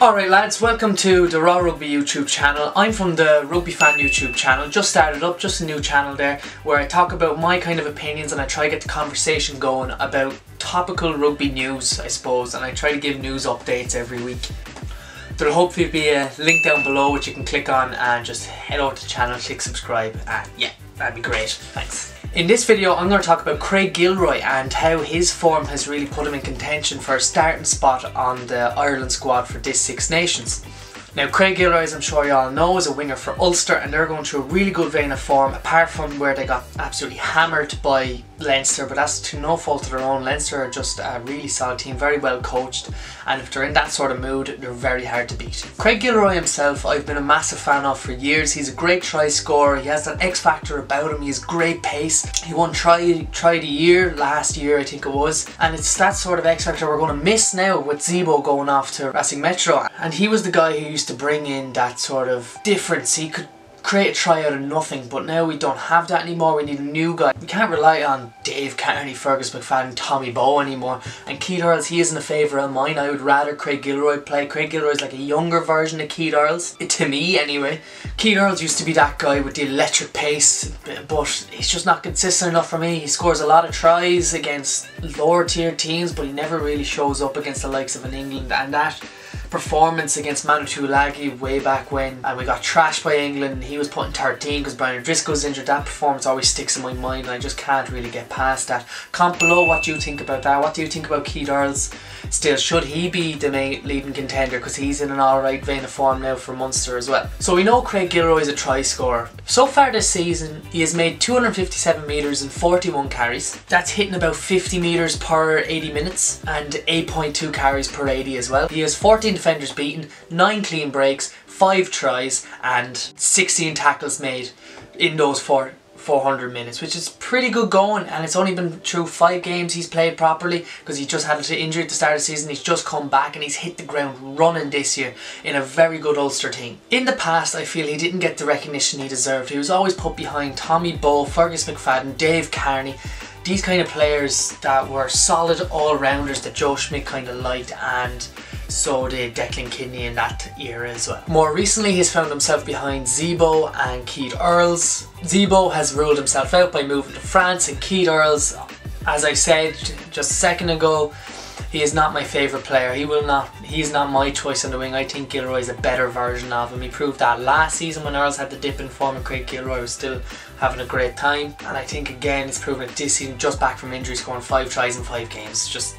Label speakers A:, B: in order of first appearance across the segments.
A: Alright lads, welcome to the Raw Rugby YouTube channel. I'm from the Rugby Fan YouTube channel, just started up, just a new channel there, where I talk about my kind of opinions and I try to get the conversation going about topical rugby news, I suppose, and I try to give news updates every week. There'll hopefully be a link down below which you can click on and just head over to the channel, click subscribe, and yeah, that'd be great, thanks. In this video I'm going to talk about Craig Gilroy and how his form has really put him in contention for a starting spot on the Ireland squad for this Six Nations. Now Craig Gilroy, as I'm sure you all know, is a winger for Ulster and they're going through a really good vein of form, apart from where they got absolutely hammered by Leinster, but that's to no fault of their own. Leinster are just a really solid team, very well coached, and if they're in that sort of mood, they're very hard to beat. Craig Gilroy himself, I've been a massive fan of for years. He's a great try scorer, he has that X factor about him, he has great pace. He won try the year last year, I think it was, and it's that sort of X factor we're going to miss now with Zebo going off to Racing Metro. And he was the guy who used to bring in that sort of difference. He could create a try out of nothing, but now we don't have that anymore. We need a new guy. We can't rely on Dave Kearney, Fergus McFadden, Tommy Bowe anymore, and Keith Earls, he isn't a favourite of mine. I would rather Craig Gilroy play. Craig Gilroy is like a younger version of Keith Earls, to me anyway. Keith Earls used to be that guy with the electric pace, but he's just not consistent enough for me. He scores a lot of tries against lower tier teams, but he never really shows up against the likes of an England, and that performance against Manu Tuilagi way back when, and we got trashed by England and he was put in 13 because Brian O'Driscoll's injured. That performance always sticks in my mind and I just can't really get past that. Comment below what you think about that. What do you think about Keith Earls? Still, should he be the main leading contender, because he's in an alright vein of form now for Munster as well. So we know Craig Gilroy is a try scorer. So far this season he has made 257 metres in 41 carries. That's hitting about 50 metres per 80 minutes and 8.2 carries per 80 as well. He has 14 defenders beaten, 9 clean breaks, 5 tries and 16 tackles made in those 400 minutes, which is pretty good going, and it's only been through 5 games he's played properly because he just had an injury at the start of the season. He's just come back and he's hit the ground running this year in a very good Ulster team. In the past I feel he didn't get the recognition he deserved. He was always put behind Tommy Bowe, Fergus McFadden, Dave Kearney, these kind of players that were solid all-rounders that Joe Schmidt kind of liked, and so did Declan Kidney in that era as well. More recently he's found himself behind Zebo and Keith Earls. Zebo has ruled himself out by moving to France, and Keith Earls, as I said just a second ago, he is not my favourite player. He's not my choice on the wing. I think Gilroy is a better version of him. He proved that last season when Earls had the dip in form and Craig Gilroy was still having a great time. And I think again he's proven it this season, just back from injury, scoring 5 tries in 5 games. Just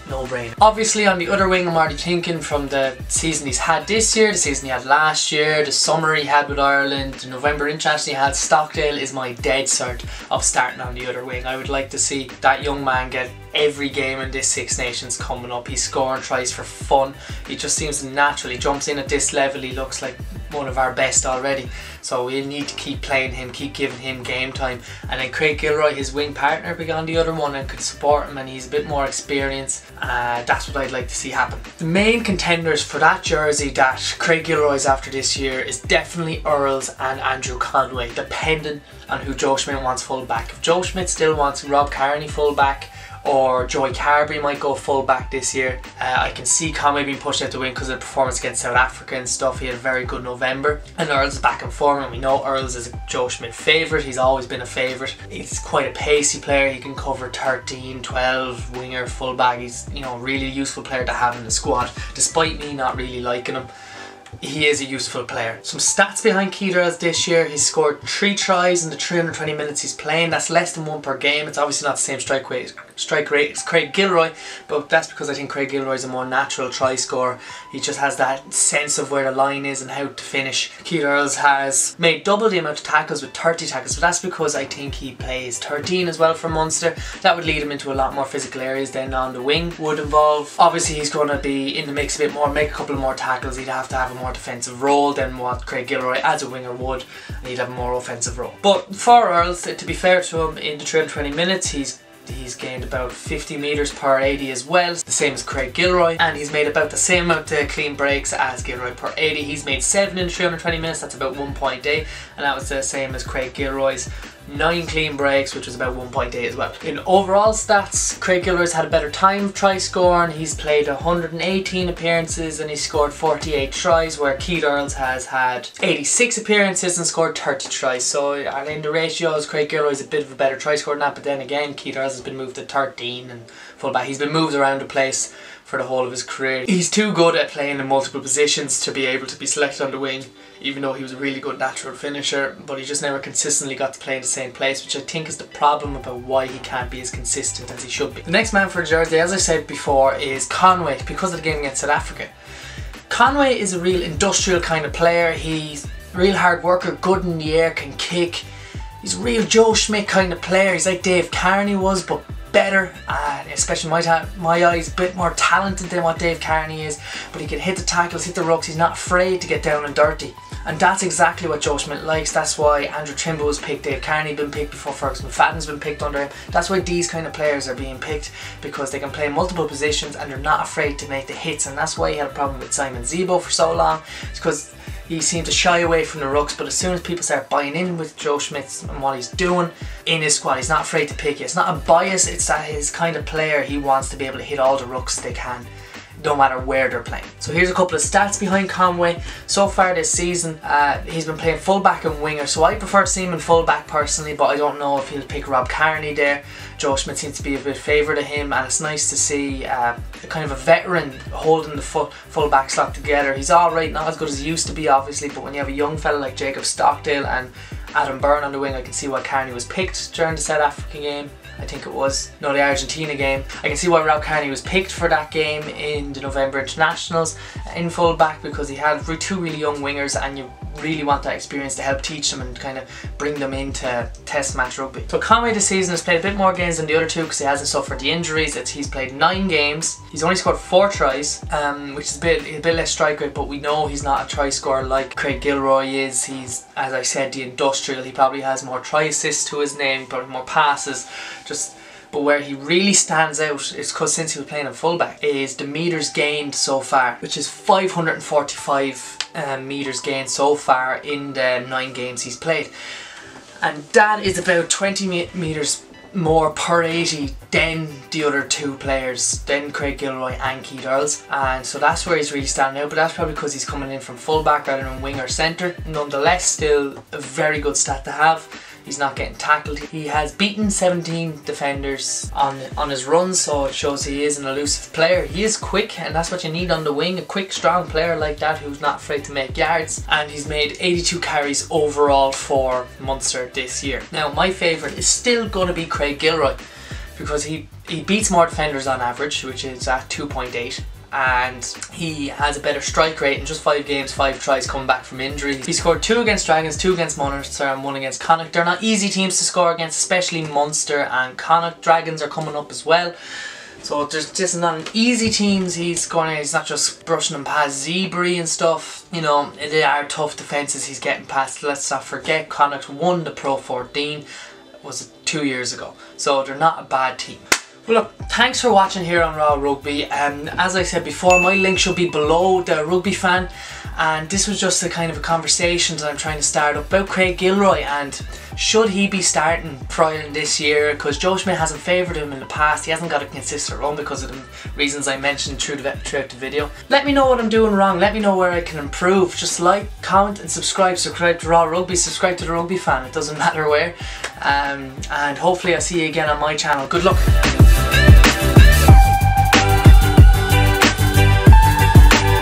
A: no brainer. Obviously on the other wing I'm already thinking from the season he's had this year, the season he had last year, the summer he had with Ireland, the November international he had. Stockdale is my dead cert of starting on the other wing. I would like to see that young man get every game in this Six Nations coming up. He's scoring tries for fun. He just seems natural. He jumps in at this level. He looks like one of our best already. So we need to keep playing him, keep giving him game time. And then Craig Gilroy, his wing partner, be on the other one and could support him, and he's a bit more experienced. That's what I'd like to see happen. The main contenders for that jersey that Craig Gilroy's after this year is definitely Earls and Andrew Conway, depending on who Joe Schmidt wants full back. If Joe Schmidt still wants Rob Kearney full back, or Joey Carberry might go full back this year. I can see Conway being pushed out the wing because of the performance against South Africa and stuff. He had a very good November, and Earls is back in form, and we know Earls is a Joe Schmidt favourite. He's always been a favourite. He's quite a pacey player. He can cover 13, 12, winger, full back. He's, you know, really useful player to have in the squad, despite me not really liking him. He is a useful player. Some stats behind Keith Earls this year: he's scored 3 tries in the 320 minutes he's playing. That's less than 1 per game. It's obviously not the same strike rate as Craig Gilroy, but that's because I think Craig Gilroy is a more natural try scorer. He just has that sense of where the line is and how to finish. Keith Earls has made double the amount of tackles with 30 tackles, but that's because I think he plays 13 as well for Munster. That would lead him into a lot more physical areas than on the wing would involve. Obviously he's going to be in the mix a bit more, make a couple of more tackles. He'd have to have a more defensive role than what Craig Gilroy as a winger would, and he'd have a more offensive role. But for Earls, to be fair to him, in the 320 minutes he's gained about 50 metres per 80 as well, the same as Craig Gilroy, and he's made about the same amount of clean breaks as Gilroy per 80. He's made 7 in 320 minutes, that's about 1.8, and that was the same as Craig Gilroy's 9 clean breaks, which was about 1.8 as well. In overall stats, Craig Gilroy's had a better time try scoring. He's played 118 appearances and he scored 48 tries, where Keith Earls has had 86 appearances and scored 30 tries. So in the ratios, Craig Gilroy's a bit of a better try scorer than that, but then again, Keith Earls has been moved to 13 and fullback. He's been moved around the place for the whole of his career. He's too good at playing in multiple positions to be able to be selected on the wing, even though he was a really good natural finisher, but he just never consistently got to play in the same place, which I think is the problem about why he can't be as consistent as he should be. The next man for Jersey, as I said before, is Conway, because of the game against South Africa. Conway is a real industrial kind of player. He's a real hard worker, good in the air, can kick. He's a real Joe Schmidt kind of player. He's like Dave Carney was, but better, and especially my eyes, a bit more talented than what Dave Carney is, but he can hit the tackles, hit the rucks. He's not afraid to get down and dirty, and that's exactly what Joe Schmidt likes. That's why Andrew Trimble was picked, Dave Carney been picked before, Ferguson McFadden's been picked under him. That's why these kind of players are being picked, because they can play multiple positions and they're not afraid to make the hits. And that's why he had a problem with Simon Zebo for so long. It's because he seemed to shy away from the rucks, but as soon as people start buying in with Joe Schmidt and what he's doing in his squad, he's not afraid to pick it. It's not a bias, it's that his kind of player. He wants to be able to hit all the rucks they can, no matter where they're playing. So here's a couple of stats behind Conway. So far this season, he's been playing fullback and winger, so I prefer to see him in fullback personally, but I don't know if he'll pick Rob Kearney there. Joe Schmidt seems to be a bit favourite of him, and it's nice to see kind of a veteran holding the fullback slot together. He's alright, not as good as he used to be obviously, but when you have a young fella like Jacob Stockdale and Adam Byrne on the wing, I can see why Kearney was picked during the South African game. I think it was, no, the Argentina game. I can see why Rob Kearney was picked for that game in the November internationals in fullback, because he had two really young wingers, and you really want that experience to help teach them and kind of bring them into test match rugby. So Conway this season has played a bit more games than the other two because he hasn't suffered the injuries. He's played 9 games. He's only scored 4 tries, which is a bit less strike rate, but we know he's not a try scorer like Craig Gilroy is. He's, as I said, the industrial. He probably has more try assists to his name, probably more passes. But where he really stands out is because since he was playing in fullback is the meters gained so far, which is 545 meters gained so far in the 9 games he's played, and that is about 20 meters more per 80 than the other 2 players, than Craig Gilroy and Keith Earls, and so that's where he's really standing out. But that's probably because he's coming in from fullback rather than wing or centre. Nonetheless, still a very good stat to have. He's not getting tackled. He has beaten 17 defenders on his run, so it shows he is an elusive player. He is quick, and that's what you need on the wing, a quick, strong player like that who's not afraid to make yards. And he's made 82 carries overall for Munster this year. Now, my favourite is still going to be Craig Gilroy, because he beats more defenders on average, which is at 2.8. And he has a better strike rate in just 5 games, 5 tries coming back from injury. He scored 2 against Dragons, 2 against Munster and 1 against Connacht. They're not easy teams to score against, especially Munster and Connacht. Dragons are coming up as well, so there's just not an easy teams he's scoring. He's not just brushing them past Zebri and stuff, you know. They are tough defences he's getting past. Let's not forget Connacht won the Pro 14, was it 2 years ago, so they're not a bad team. Well, look, thanks for watching here on Raw Rugby. As I said before, my link should be below, the Rugby Fan, and this was just a kind of a conversation that I'm trying to start up about Craig Gilroy and should he be starting trialing this year, because Joe Schmidt hasn't favoured him in the past. He hasn't got a consistent run because of the reasons I mentioned throughout the video. Let me know what I'm doing wrong, let me know where I can improve. Just like, comment and subscribe to Raw Rugby, subscribe to the Rugby Fan, it doesn't matter where. And hopefully I'll see you again on my channel. Good luck.